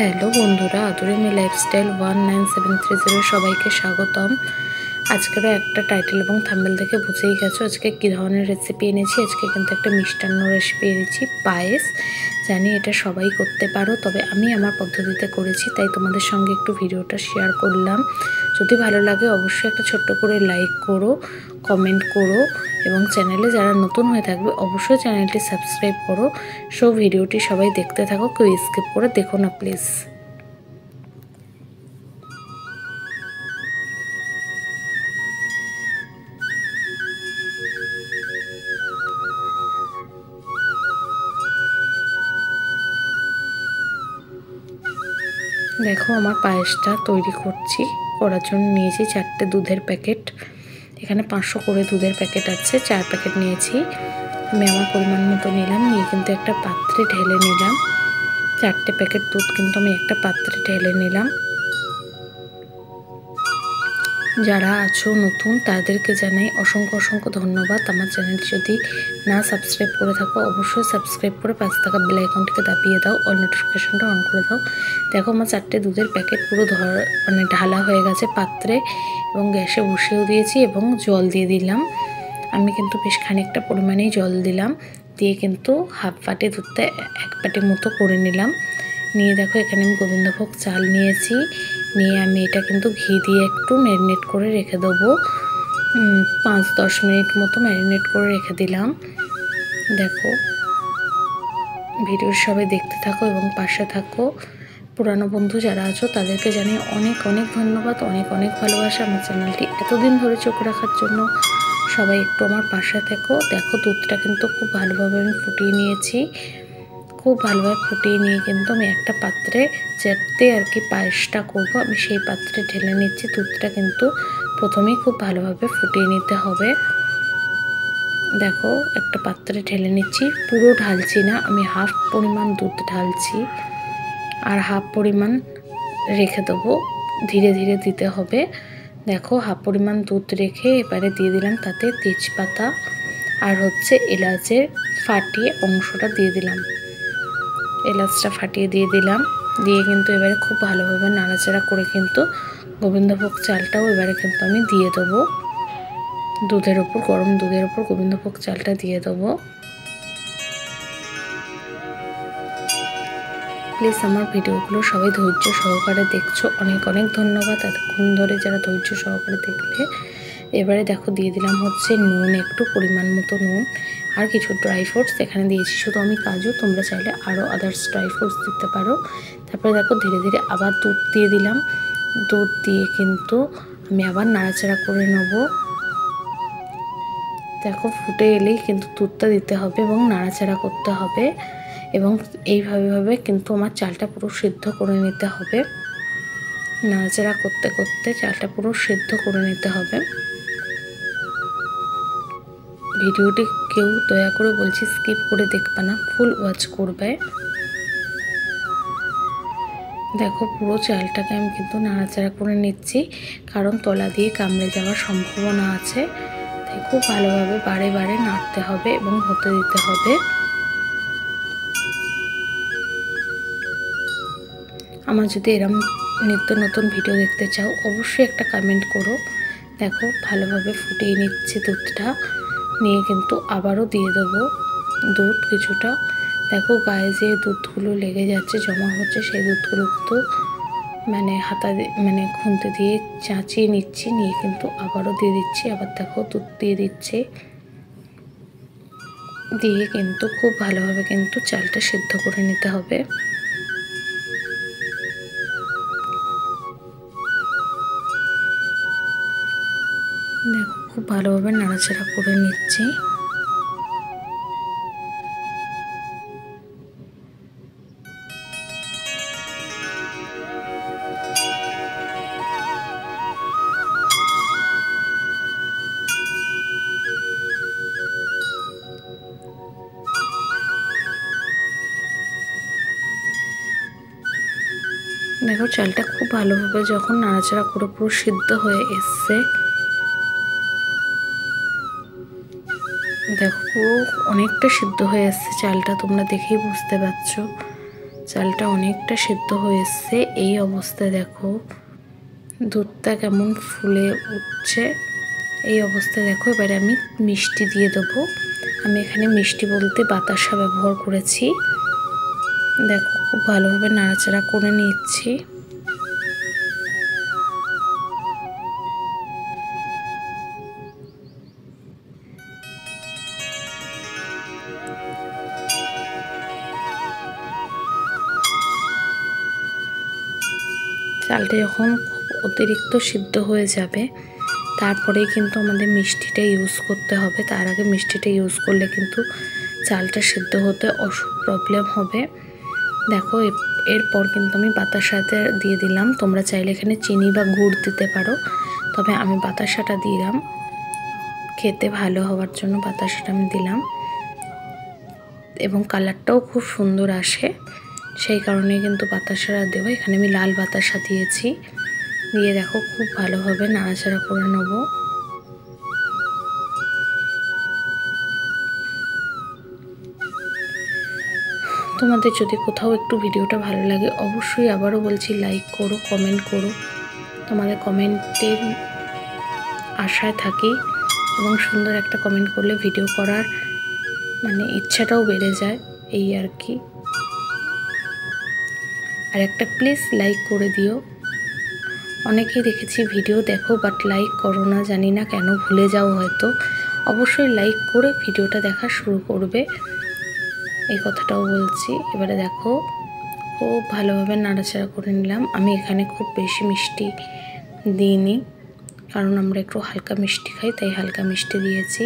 Hello বন্ধুরা, আদুরিমি lifestyle 19730 সবাইকে স্বাগতম। আজকের একটা টাইটেল এবং থাম্বনেল দেখে বুঝেই গেছো আজকে কী ধরনের রেসিপি এনেছি। আজকে কিন্তু একটা মিষ্টান্ন রেসিপি এনেছি, পায়েস। জানি এটা সবাই করতে পারো, তবে আমি আমার পদ্ধতিতে করেছি, তাই তোমাদের সঙ্গে একটু ভিডিওটা শেয়ার করলাম। যদি ভালো লাগে অবশ্যই একটা ছোট্ট করে লাইক করো, কমেন্ট করো এবং চ্যানেলে যারা নতুন হয়ে থাকবে অবশ্যই চ্যানেলটি সাবস্ক্রাইব করো। ভিডিওটি সবাই দেখতে থাকো, কেউ স্কিপ করে দেখো না প্লিজ। দেখো আমার পায়েসটা তৈরি করছি। করার জন্য নিয়েছি 4টে দুধের প্যাকেট। এখানে 500 করে দুধের প্যাকেট আছে, 4 প্যাকেট নিয়েছি। আমি আমার পরিমাণ মতো নিলাম, নিয়ে কিন্তু একটা পাত্রে ঢেলে নিলাম। 4টে প্যাকেট দুধ কিন্তু আমি একটা পাত্রে ঢেলে নিলাম। যারা আছো নতুন তাদেরকে জানাই অসংখ্য অসংখ্য ধন্যবাদ। আমার চ্যানেলটি যদি না সাবস্ক্রাইব করে থাকো অবশ্যই সাবস্ক্রাইব করে পাশে থাকা বেল আইকনটিকে দাবিয়ে দাও, অল নোটিফিকেশনটা অন করে দাও। দেখো আমার 4টে দুধের প্যাকেট পুরো ঢালা হয়ে গেছে পাত্রে, এবং গ্যাসে বসিয়েও দিয়েছি এবং জল দিয়ে দিলাম। আমি কিন্তু বেশ খানিকটা পরিমাণেই জল দিলাম, দিয়ে কিন্তু হাফ বাটি দুধটা 1 বাটি মতো করে নিলাম। নিয়ে দেখো এখানে আমি গোবিন্দভোগ চাল নিয়েছি, নিয়ে আমি এটা কিন্তু ঘি দিয়ে একটু ম্যারিনেট করে রেখে দেবো। 5-10 মিনিট মতো ম্যারিনেট করে রেখে দিলাম। দেখো ভিডিওর সবাই দেখতে থাকো এবং পাশে থাকো। পুরানো বন্ধু যারা আছো তাদেরকে জানাই অনেক অনেক ধন্যবাদ, অনেক অনেক ভালোবাসা আমার চ্যানেলটি এতদিন ধরে চোখ রাখার জন্য। সবাই একটু আমার পাশে থেকো। দেখো দুধটা কিন্তু খুব ভালোভাবে আমি ফুটিয়ে নিয়েছি। খুব ভালোভাবে ফুটিয়ে নিয়ে কিন্তু আমি একটা পাত্রে, যাতে আর কি পায়েসটা করবো আমি সেই পাত্রে ঢেলে নিচ্ছি। দুধটা কিন্তু প্রথমেই খুব ভালোভাবে ফুটিয়ে নিতে হবে। দেখো একটা পাত্রে ঢেলে নিচ্ছি, পুরো ঢালছি না, আমি হাফ পরিমাণ দুধ ঢালছি আর হাফ পরিমাণ রেখে দেবো, ধীরে ধীরে দিতে হবে। দেখো হাফ পরিমাণ দুধ রেখে এবারে দিয়ে দিলাম তাতে তেজপাতা আর এলাচের ফাটিয়ে অংশটা দিয়ে দিলাম। এলাচটা ফাটিয়ে দিয়ে দিলাম, দিয়ে কিন্তু এবারে খুব ভালোভাবে নাড়াচাড়া করে কিন্তু গোবিন্দভোগ চালটাও এবারে কিন্তু আমি দিয়ে দেবো দুধের ওপর, গরম দুধের ওপর গোবিন্দভোগ চালটা দিয়ে দেবো। প্লিজ আমার ভিডিওগুলো সবাই ধৈর্য সহকারে দেখছো, অনেক অনেক ধন্যবাদ এতক্ষণ ধরে যারা ধৈর্য সহকারে দেখলে। এবারে দেখো দিয়ে দিলাম নুন, একটু পরিমাণ মতো নুন আর কিছু ড্রাই ফ্রুটস এখানে দিয়েছি শুধু আমি কাজু, তোমরা চাইলে আরও আদার্স ড্রাই ফ্রুটস দিতে পারো। তারপরে দেখো ধীরে ধীরে আবার দুধ দিয়ে দিলাম। দুধ দিয়ে কিন্তু আমি আবার নাড়াচাড়া করে নেব। দেখো ফুটে এলেই কিন্তু দুধটা দিতে হবে এবং নাড়াচাড়া করতে হবে, এবং এইভাবে কিন্তু আমার চালটা পুরো সিদ্ধ করে নিতে হবে। নাড়াচাড়া করতে করতে চালটা পুরো সিদ্ধ করে নিতে হবে। ভিডিওটি কেউ দয়া করে বলছি স্কিপ করে দেখবে না, ফুল ওয়াচ করবে। দেখো পুরো চালটাকে আমি কিন্তু নাড়াচাড়া করে নিচ্ছি, কারণ তলা দিয়ে কামড়ে যাওয়ার সম্ভাবনা আছে। তাই খুব ভালোভাবে বারে বারে নাড়তে হবে এবং হতে দিতে হবে। আমার যদি এরম নিত্য নতুন ভিডিও দেখতে চাও অবশ্যই একটা কমেন্ট করো। দেখো ভালোভাবে ফুটিয়ে নিচ্ছি দুধটা, নিয়ে কিন্তু আবারও দিয়ে দেবো দুধ কিছুটা। দেখো গায়ে যে দুধগুলো লেগে যাচ্ছে, জমা হচ্ছে, সেই দুধগুলো কিন্তু খুন্তি দিয়ে চাঁচিয়ে নিচ্ছি, নিয়ে কিন্তু আবারও দিয়ে দিচ্ছি। আবার দেখো দুধ দিয়ে দিচ্ছি, দিয়ে কিন্তু খুব ভালোভাবে কিন্তু চালটা সিদ্ধ করে নিতে হবে। দেখো খুব ভালোভাবে নাড়াচাড়া করে নিচ্ছি। দেখো চালটা খুব ভালোভাবে যখন নাড়াচাড়া করে পুরো সিদ্ধ হয়ে এসছে, দেখো পুরো অনেকটা সিদ্ধ হয়ে এসছে চালটা, তোমরা দেখেই বুঝতে পারছো চালটা অনেকটা সেদ্ধ হয়ে এসছে। এই অবস্থায় দেখো দুধটা কেমন ফুলে উঠছে। এই অবস্থায় দেখো এবারে আমি মিষ্টি দিয়ে দেবো। আমি এখানে মিষ্টি বলতে বাতাসা ব্যবহার করেছি। দেখো খুব ভালোভাবে নাড়াচাড়া করে নিচ্ছি। চালটা যখন অতিরিক্ত সিদ্ধ হয়ে যাবে তারপরেই কিন্তু আমাদের মিষ্টিটা ইউজ করতে হবে। তার আগে মিষ্টিটা ইউজ করলে কিন্তু চালটা সিদ্ধ হতে প্রবলেম হবে। দেখো এরপর কিন্তু আমি বাতাসাতে দিয়ে দিলাম। তোমরা চাইলে এখানে চিনি বা গুড় দিতে পারো, তবে আমি বাতাসাটা দিলাম খেতে ভালো হওয়ার জন্য। বাতাসাটা আমি দিলাম এবং কালারটাও খুব সুন্দর আসে, সেই কারণে কিন্তু বাতাসাটা দেবো। এখানে আমি লাল বাতাসা দিয়েছি। দিয়ে দেখো খুব ভালোভাবে নাড়াচাড়া করে নেব। তোমাদের যদি কোথাও একটু ভিডিওটা ভালো লাগে অবশ্যই আবারও বলছি লাইক করো, কমেন্ট করো। তোমাদের কমেন্টের আশায় থাকি এবং সুন্দর একটা কমেন্ট করলে ভিডিও করার ইচ্ছাটাও বেড়ে যায়, এই আর কি। আর একটা প্লিজ লাইক করে দিও। অনেকেই দেখেছি ভিডিও দেখো বাট লাইক করো না, জানি না কেন, ভুলে যাও হয়তো। অবশ্যই লাইক করে ভিডিওটা দেখা শুরু করবে, এই কথাটাও বলছি। এবারে দেখো খুব ভালোভাবে নাড়াচাড়া করে নিলাম। আমি এখানে খুব বেশি মিষ্টি দিইনি, কারণ আমরা একটু হালকা মিষ্টি খাই, তাই হালকা মিষ্টি দিয়েছি।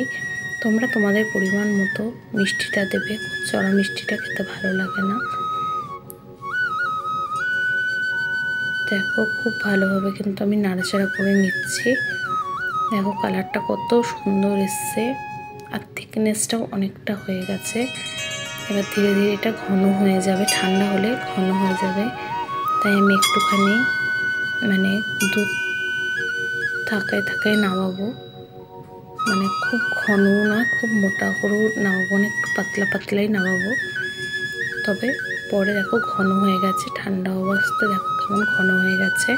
তোমরা তোমাদের পরিমাণ মতো মিষ্টিটা দেবে, খুব চড়া মিষ্টিটা খেতে ভালো লাগে না। দেখো খুব ভালোভাবে কিন্তু আমি নাড়াচাড়া করে নিচ্ছি। দেখো কালারটা কত সুন্দর এসছে, আর থিকনেসটাও অনেকটা হয়ে গেছে। এবার ধীরে ধীরে এটা ঘন হয়ে যাবে, ঠান্ডা হলে ঘন হয়ে যাবে। তাই আমি একটুখানি দুধ থাকায় নামাবো, খুব ঘন না খুব মোটা করেও নামাবো না, একটু পাতলা পাতলাই নামাবো। তবে পরে দেখো ঘন হয়ে গেছে, ঠান্ডা অবস্থায় দেখো কেমন ঘন হয়ে গেছে।